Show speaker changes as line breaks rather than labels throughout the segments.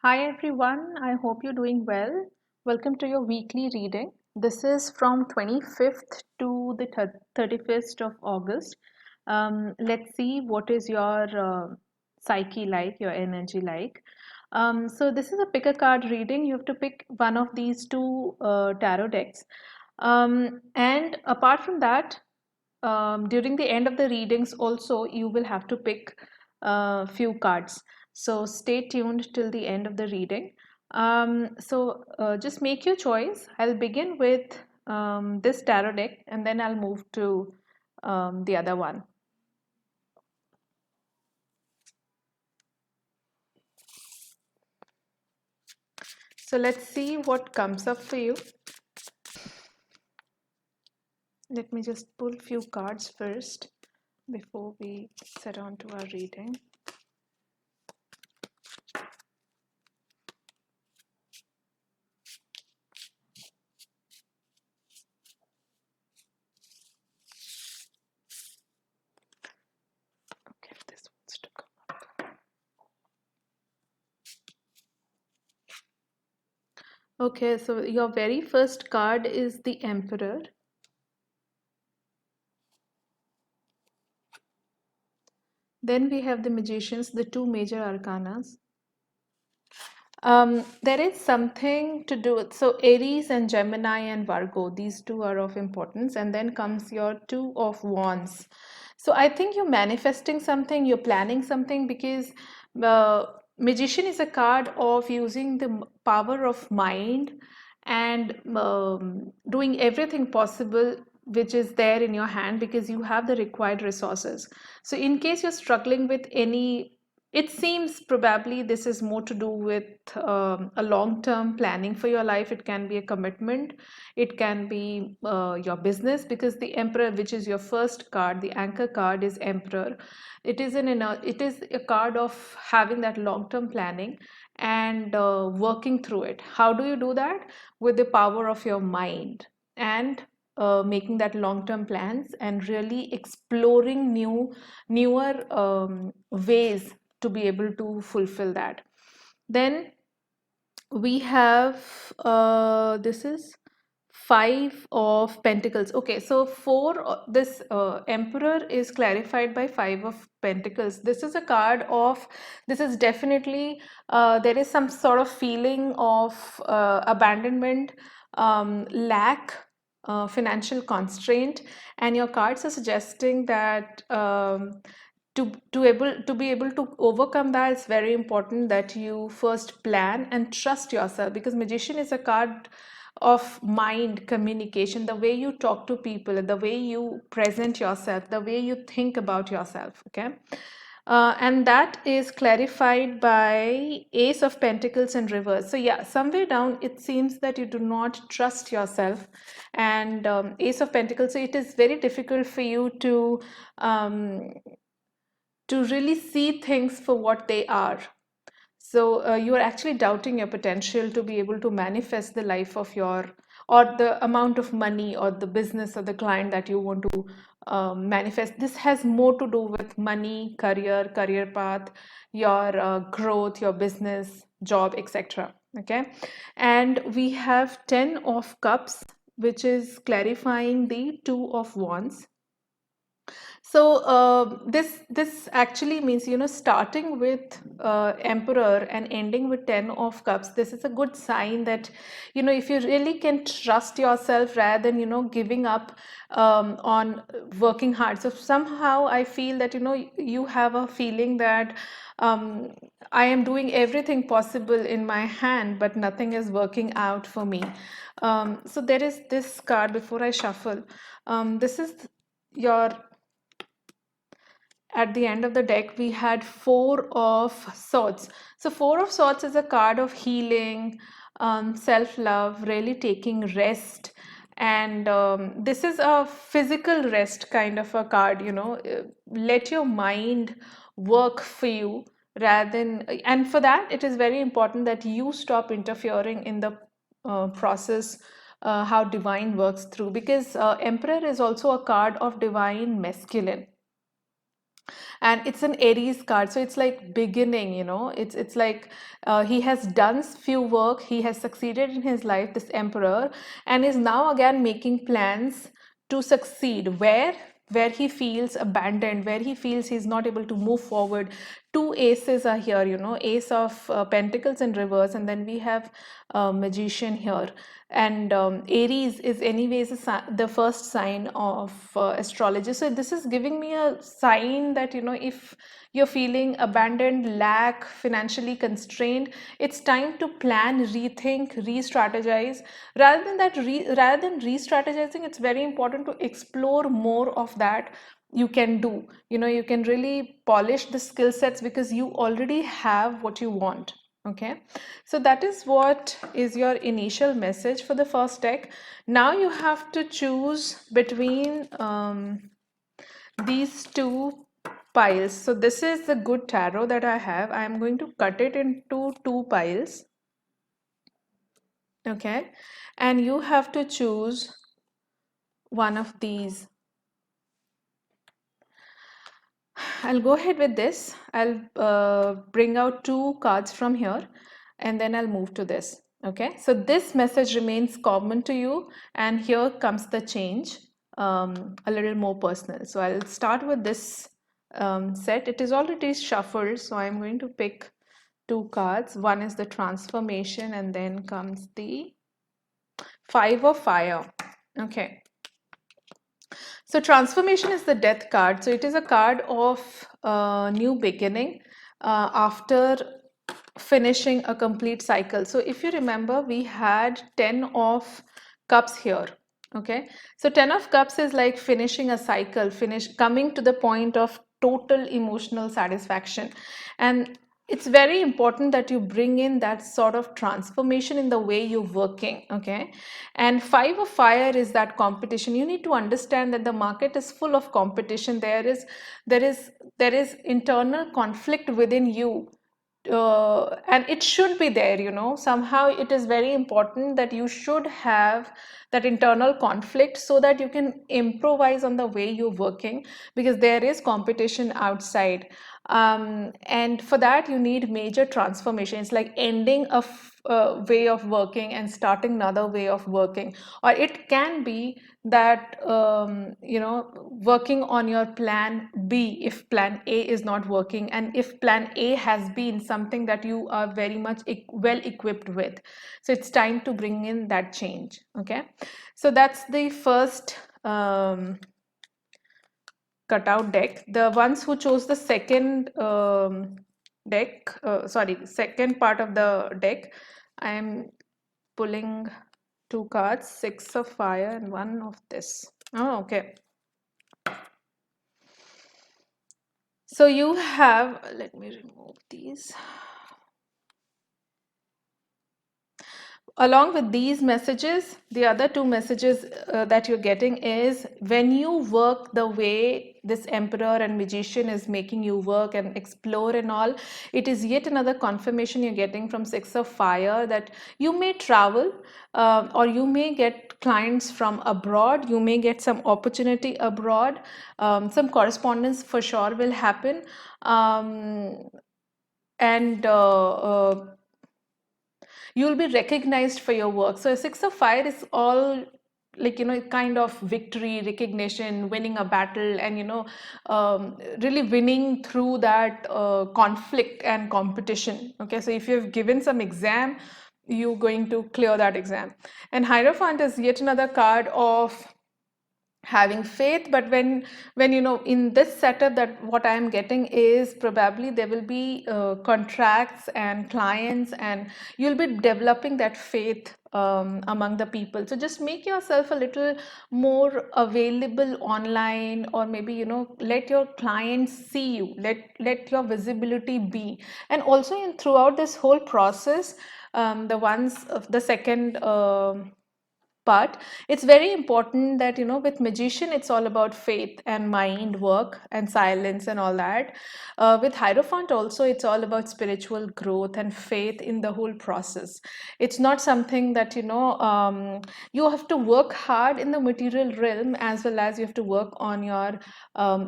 Hi everyone, I hope you're doing well. Welcome to your weekly reading. This is from 25th to the 31st of August. Let's see what is your psyche like, your energy like. So this is a pick a card reading. You have to pick one of these two tarot decks. And apart from that, during the end of the readings also you will have to pick a few cards, so stay tuned till the end of the reading. Just make your choice. I'll begin with this tarot deck and then I'll move to the other one. So let's see what comes up for you. Let me just pull few cards first before we set on to our reading. Okay, if this wants to come up. Okay, so your very first card is the Emperor. Then we have the Magicians, the two major arcanas. There is something to do with, so Aries and Gemini and Virgo, these two are of importance. And then comes your Two of Wands. So I think you're manifesting something, you're planning something, because uh, Magician is a card of using the power of mind and doing everything possible which is there in your hand, because you have the required resources. So in case you're struggling with any, it seems probably this is more to do with a long-term planning for your life. It can be a commitment, it can be your business, because the Emperor, which is your first card, the anchor card is Emperor. It is a card of having that long-term planning and working through it. How do you do that? With the power of your mind and making that long-term plans and really exploring newer ways to be able to fulfill that. Then we have this is Five of Pentacles. Okay, so this Emperor is clarified by Five of Pentacles. This is a card of, this is definitely there is some sort of feeling of abandonment, lack, financial constraint, and your cards are suggesting that to be able to overcome that, it's very important that you first plan and trust yourself, because Magician is a card of mind communication, the way you talk to people, the way you present yourself, the way you think about yourself. Okay. And that is clarified by Ace of Pentacles in reverse. So yeah, somewhere down it seems that you do not trust yourself, and Ace of Pentacles, so it is very difficult for you um, to really see things for what they are. So you are actually doubting your potential to be able to manifest the life of your, or the amount of money or the business or the client that you want to manifest. This has more to do with money, career path, your growth, your business, job, etc. Okay. And we have 10 of Cups, which is clarifying the Two of Wands. So this actually means, starting with Emperor and ending with 10 of Cups. This is a good sign that, if you really can trust yourself rather than, giving up on working hard. So somehow I feel that, you have a feeling that um, I am doing everything possible in my hand, but nothing is working out for me. So there is this card before I shuffle. This is your, at the end of the deck we had Four of Swords. So Four of Swords is a card of healing, self-love, really taking rest, and this is a physical rest kind of a card. Let your mind work for you rather than, and for that it is very important that you stop interfering in the process, how divine works through, because Emperor is also a card of divine masculine. and it's an Aries card, so it's like beginning, it's like he has done few work, he has succeeded in his life, this emperor, and is now again making plans to succeed where he feels abandoned, where he feels he's not able to move forward. Two aces are here, ace of pentacles in reverse, and then we have magician here. And Aries is anyways the first sign of astrology, so this is giving me a sign that if you're feeling abandoned, lack, financially constrained, it's time to plan, rethink, re-strategize. Rather than re-strategizing, it's very important to explore more of that. You can do, you can really polish the skill sets because you already have what you want. Okay, so that is what is your initial message for the first deck. Now you have to choose between these two piles. So this is the good tarot that I have. I am going to cut it into two piles. Okay, and you have to choose one of these. I'll go ahead with this. I'll bring out two cards from here and then I'll move to this. Okay, so this message remains common to you, and here comes the change, a little more personal. So I'll start with this set. It is already shuffled, so I'm going to pick two cards. One is the transformation, and then comes the five of fire. Okay, so transformation is the death card. So it is a card of new beginning after finishing a complete cycle. So if you remember, we had 10 of cups here. Okay, so 10 of cups is like finishing a cycle, coming to the point of total emotional satisfaction. And it's very important that you bring in that sort of transformation in the way you're working. Okay, and five of fire is that competition. You need to understand that the market is full of competition. There is internal conflict within you, and it should be there. Somehow it is very important that you should have that internal conflict so that you can improvise on the way you're working, because there is competition outside. And for that you need major transformation. It's like ending a way of working and starting another way of working. Or it can be that working on your plan B if plan A is not working, and if plan A has been something that you are very much well equipped with. So it's time to bring in that change. Okay, so that's the first cutout deck. The ones who chose the second second part of the deck, I am pulling two cards, six of fire and one of this. Oh, okay. So you have, let me remove these. Along with these messages, the other two messages that you're getting is, when you work the way this emperor and magician is making you work and explore and all, it is yet another confirmation you're getting from six of fire that you may travel, or you may get clients from abroad, you may get some opportunity abroad, some correspondence for sure will happen, and you'll be recognized for your work. So a six of fire is all like, kind of victory, recognition, winning a battle, and really winning through that conflict and competition. Okay, so if you've given some exam, you're going to clear that exam. And Hierophant is yet another card of having faith. But when in this setup, that what I am getting is probably there will be contracts and clients, and you'll be developing that faith among the people. So just make yourself a little more available online, or maybe let your clients see you, let your visibility be. And also throughout this whole process, the second But it's very important that, with magician, it's all about faith and mind work and silence and all that. With Hierophant also, it's all about spiritual growth and faith in the whole process. It's not something that, you have to work hard in the material realm, as well as you have to work on your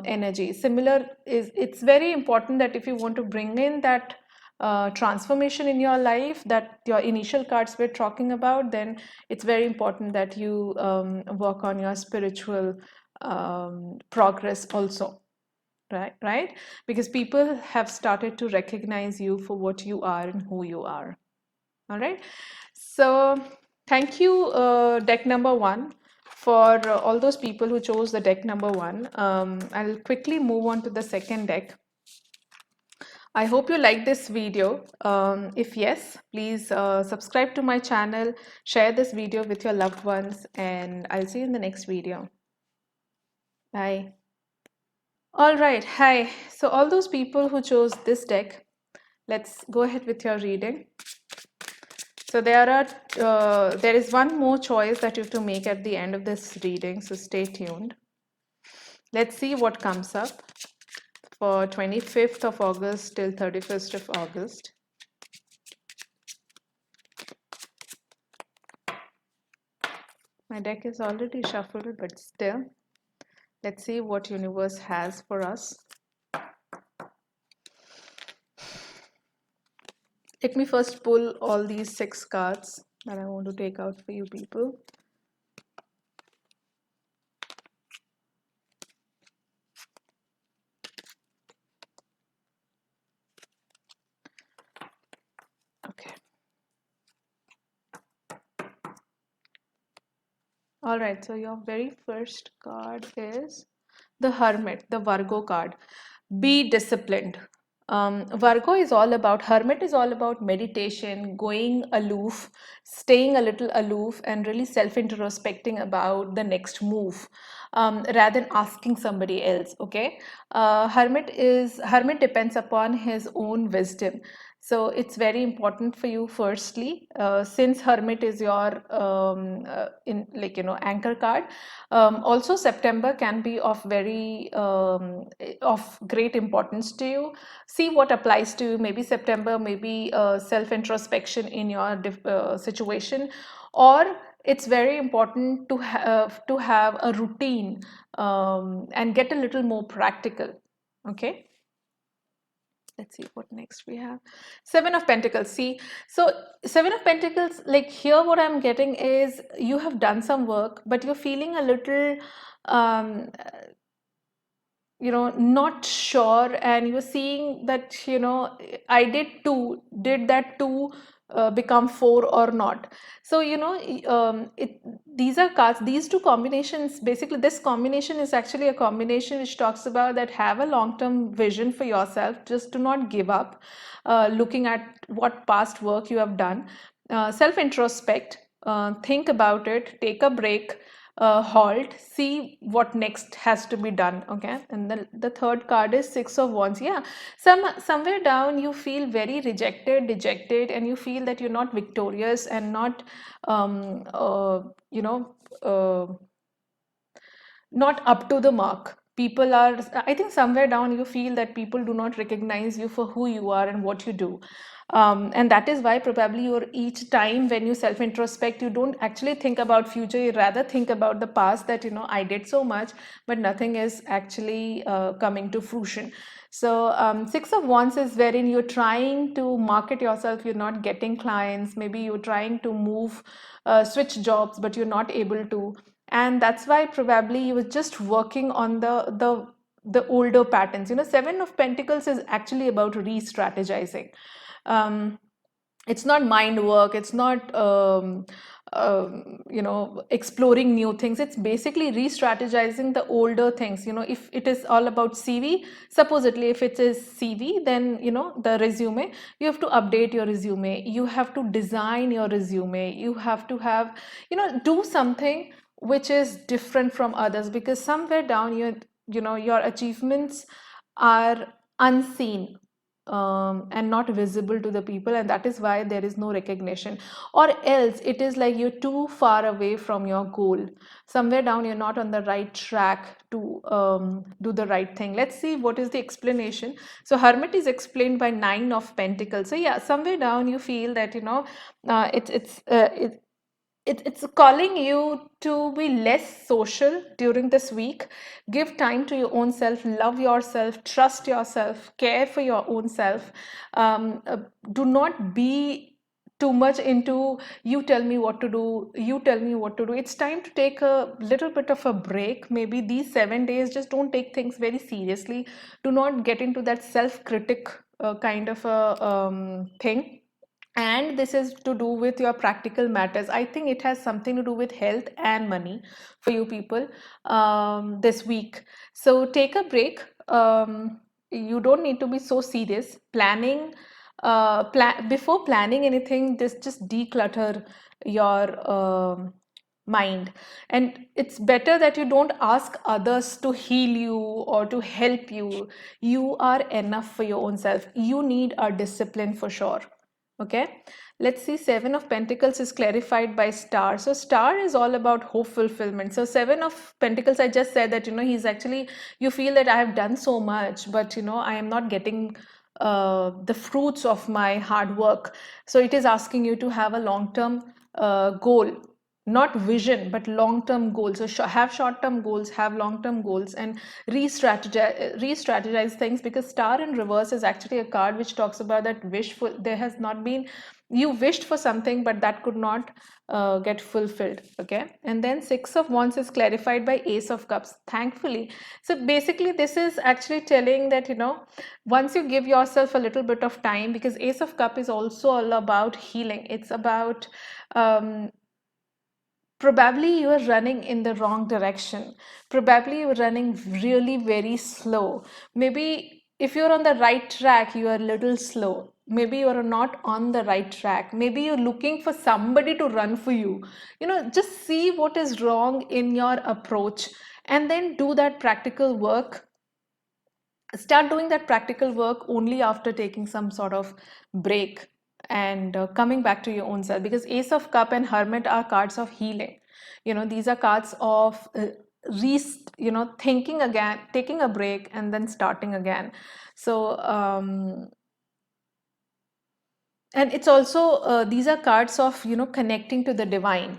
energy. Similar is, it's very important that if you want to bring in that transformation in your life that your initial cards were talking about, then it's very important that you work on your spiritual progress also. Right, because people have started to recognize you for what you are and who you are. All right, so thank you, deck number one, for all those people who chose the deck number one. I'll quickly move on to the second deck. I hope you like this video. If yes, please subscribe to my channel, share this video with your loved ones, and I'll see you in the next video. Bye. All right, hi. So all those people who chose this deck, let's go ahead with your reading. So there is one more choice that you have to make at the end of this reading, so stay tuned. Let's see what comes up for 25th of August till 31st of August. My deck is already shuffled, but still, let's see what universe has for us. Let me first pull all these 6 cards that I want to take out for you people. Okay. All right, so your very first card is the Hermit, the Virgo card. Be disciplined. Virgo is all about, Hermit is all about meditation, going aloof, staying a little aloof, and really self-introspecting about the next move, rather than asking somebody else. Okay, Hermit depends upon his own wisdom. So it's very important for you, firstly, since Hermit is your anchor card. Also, September can be of very of great importance to you. See what applies to you. Maybe September, maybe self introspection in your situation, or it's very important to have a routine and get a little more practical. Okay. Let's see what next we have. 7 of Pentacles. See, so 7 of Pentacles, like here what I'm getting is you have done some work, but you're feeling a little um, not sure, and you're seeing that, I did that two become four or not. So, these are cards, these two combinations, basically this combination is actually a combination which talks about that have a long-term vision for yourself. Just do not give up looking at what past work you have done. Self-introspect, think about it, take a break, halt, see what next has to be done. Okay, and the third card is Six of Wands. Yeah, somewhere down you feel very rejected, dejected, and you feel that you're not victorious and not you know not up to the mark. People are, I think somewhere down you feel that people do not recognize you for who you are and what you do. And that is why probably you're, each time when you self introspect, you don't actually think about future, you rather think about the past, that I did so much but nothing is actually coming to fruition. So Six of Wands is wherein you're trying to market yourself, you're not getting clients, maybe you're trying to move, switch jobs, but you're not able to, and that's why probably you were just working on the older patterns. 7 of Pentacles is actually about re-strategizing. It's not mind work, it's not exploring new things. It's basically re-strategizing the older things. If it is all about CV, supposedly if it is CV, then the resume, you have to update your resume, you have to design your resume, you have to have, do something which is different from others, because somewhere down your achievements are unseen. and not visible to the people, and that is why there is no recognition. Or else it is like you're too far away from your goal. Somewhere down you're not on the right track to do the right thing. Let's see what is the explanation. So hermit is explained by 9 of Pentacles. So yeah, somewhere down you feel that it's calling you to be less social during this week. Give time to your own self, love yourself, trust yourself, care for your own self. Do not be too much into you tell me what to do, you tell me what to do. It's time to take a little bit of a break. Maybe these 7 days, just don't take things very seriously. Do not get into that self-critic kind of a thing. And this is to do with your practical matters. I think it has something to do with health and money for you people this week. So take a break. You don't need to be so serious. Before planning anything, just declutter your mind. And it's better that you don't ask others to heal you or to help you. You are enough for your own self. You need a discipline for sure. Okay, let's see. 7 of Pentacles is clarified by Star. So Star is all about hope fulfillment. So 7 of Pentacles, I just said that he's actually, you feel that I have done so much, but I am not getting the fruits of my hard work. So it is asking you to have a long-term goal, not vision, but long-term goals. So have short-term goals, have long-term goals, and re-strategize things, because Star in reverse is actually a card which talks about that wishful. There has not been, you wished for something, but that could not get fulfilled. Okay, and then 6 of Wands is clarified by Ace of Cups. Thankfully, so basically, this is actually telling that once you give yourself a little bit of time, because Ace of Cup is also all about healing. It's about probably you are running in the wrong direction. Probably you're running really very slow. Maybe if you're on the right track, you are a little slow. Maybe you're not on the right track. Maybe you're looking for somebody to run for you. Just see what is wrong in your approach and then do that practical work. Start doing that practical work only after taking some sort of break and coming back to your own self, because Ace of Cup and Hermit are cards of healing. These are cards of thinking again, taking a break, and then starting again. So and it's also these are cards of connecting to the divine.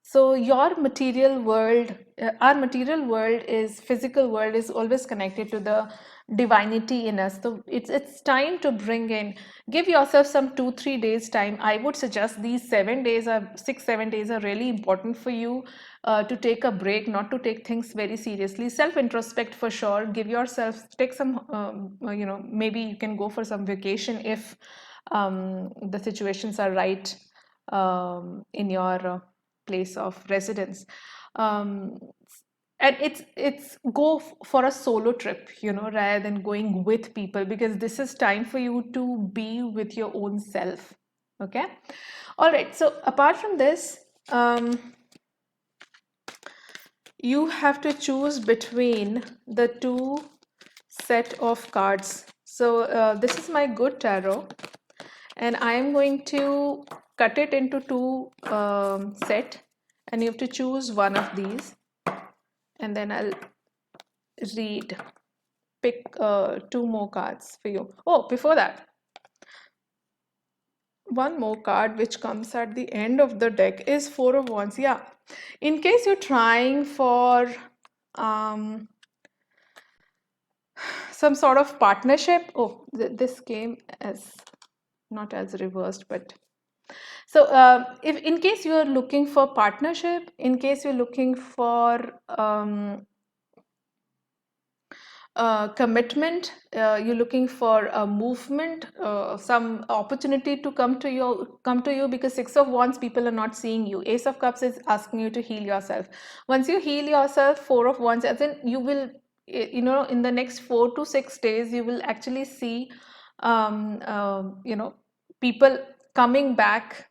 So your material world, our material world, is physical world, is always connected to the divinity in us. So it's time to bring in, give yourself some 2-3 days time. I would suggest these 7 days or 6-7 days are really important for you to take a break, not to take things very seriously. Self introspect for sure. Give yourself, take some maybe you can go for some vacation if the situations are right in your place of residence. um, and it's go for a solo trip, rather than going with people, because this is time for you to be with your own self. Okay, all right. So apart from this, you have to choose between the two set of cards. So this is my good tarot, and I am going to cut it into two set, and you have to choose one of these, and then I'll pick two more cards for you. Oh, before that, one more card which comes at the end of the deck is 4 of Wands. Yeah, in case you're trying for some sort of partnership. Oh, this came as not as reversed, but so if in case you are looking for partnership, in case you're looking for commitment, you're looking for a movement, some opportunity to come to you, because 6 of Wands, people are not seeing you. Ace of Cups is asking you to heal yourself. Once you heal yourself, 4 of Wands, as in you will, in the next 4 to 6 days, you will actually see people coming back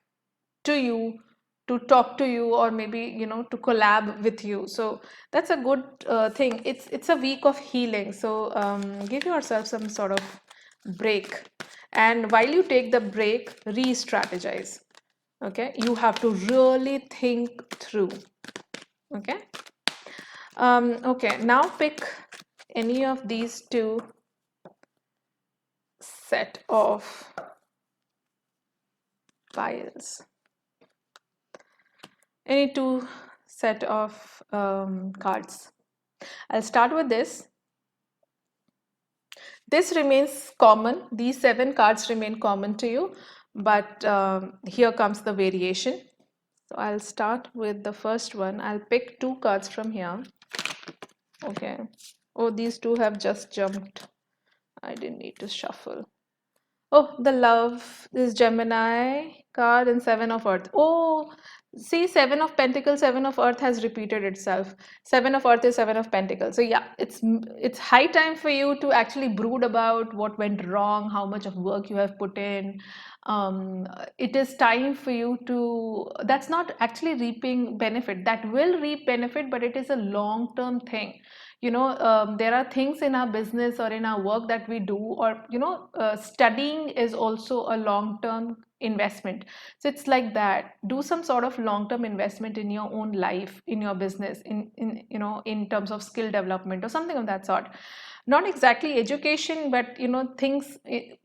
to you to talk to you, or maybe to collab with you. So that's a good thing. It's a week of healing. So give yourself some sort of break. And while you take the break, re-strategize. Okay, you have to really think through. Okay. Okay, now pick any of these two set of piles. Any two set of cards. I'll start with this. This remains common. These 7 cards remain common to you, but here comes the variation. So I'll start with the first one. I'll pick 2 cards from here. Okay. Oh, these 2 have just jumped. I didn't need to shuffle. Oh, the love is Gemini card and 7 of Earth. Oh, see, 7 of Pentacles, 7 of Earth has repeated itself. 7 of Earth is 7 of Pentacles. So yeah, it's high time for you to actually brood about what went wrong, how much of work you have put in. It is time for you to. That's not actually reaping benefit. That will reap benefit, but it is a long-term thing. There are things in our business or in our work that we do, or studying is also a long term investment. So it's like that. Do some sort of long term investment in your own life, in your business, in terms of skill development or something of that sort. Not exactly education, but things.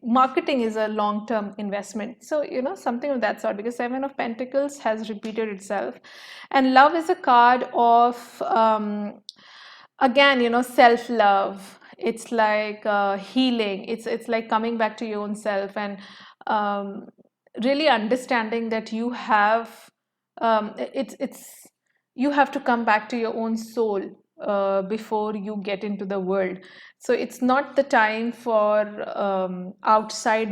Marketing is a long term investment, so something of that sort, because 7 of Pentacles has repeated itself. And love is a card of again, self love. It's like healing. It's like coming back to your own self, and um, really understanding that you have it's you have to come back to your own soul before you get into the world. So it's not the time for outside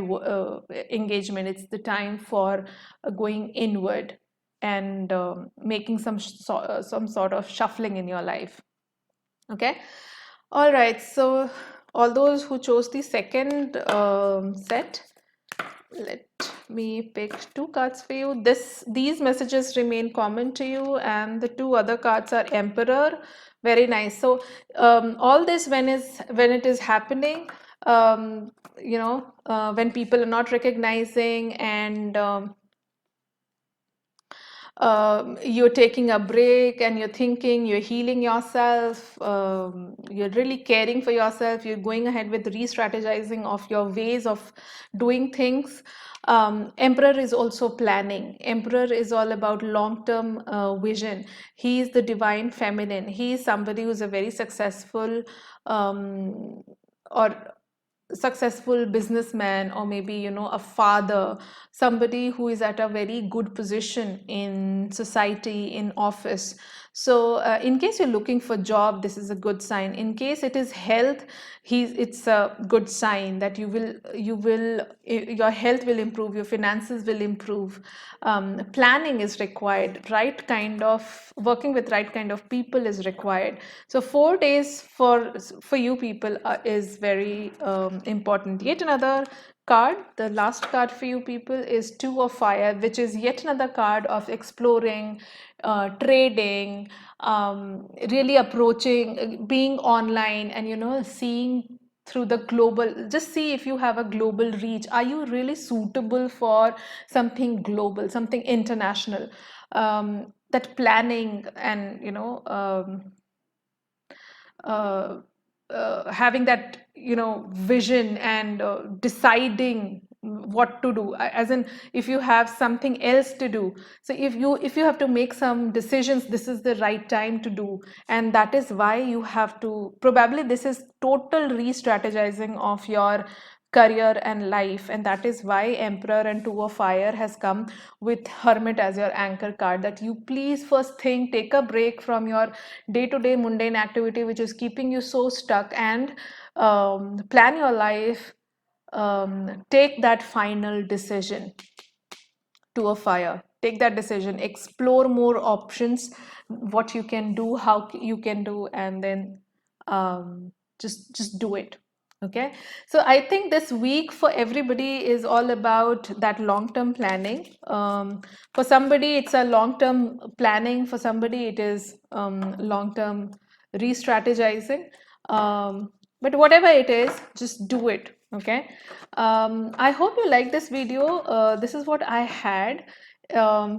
engagement. It's the time for going inward and making some sort of shuffling in your life. Okay. All right. So all those who chose the second set, let me pick 2 cards for you. These messages remain common to you, and the 2 other cards are Emperor. Very nice. So all this when it is happening, when people are not recognizing, and you're taking a break and you're thinking, you're healing yourself, you're really caring for yourself, you're going ahead with re-strategizing of your ways of doing things. Emperor is also planning. Emperor is all about long-term vision. He is the divine feminine. He is somebody who's a very successful or successful businessman, or maybe a father, somebody who is at a very good position in society, in office. So in case you're looking for job, this is a good sign. In case it is health, it's a good sign that your health will improve, your finances will improve. Planning is required. Right kind of working with right kind of people is required. So 4 days for you people is very important. Yet another card, the last card for you people is 2 of Fire, which is yet another card of exploring, trading, really approaching, being online, and seeing through the global. Just see if you have a global reach. Are you really suitable for something global, something international? That planning and uh, having that vision, and deciding what to do, as in if you have something else to do. So if you have to make some decisions, this is the right time to do. And that is why you have to, probably this is total re-strategizing of your career and life, and that is why Emperor and 2 of Fire has come with Hermit as your anchor card, that you please first think, take a break from your day-to-day mundane activity which is keeping you so stuck, and plan your life. Take that final decision. 2 of Fire, take that decision, explore more options, what you can do, how you can do, and then just do it. Okay, so I think this week for everybody is all about that long-term planning. For somebody it's a long-term planning, for somebody it is long-term re-strategizing. But whatever it is, just do it. Okay. I hope you like this video. This is what I had.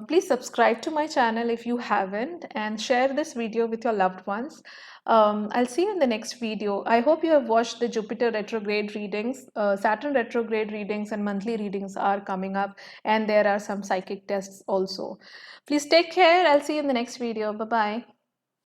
Please subscribe to my channel if you haven't, and share this video with your loved ones. I'll see you in the next video. I hope you have watched the Jupiter retrograde readings. Saturn retrograde readings and monthly readings are coming up, and there are some psychic tests also. Please take care. I'll see you in the next video. Bye bye.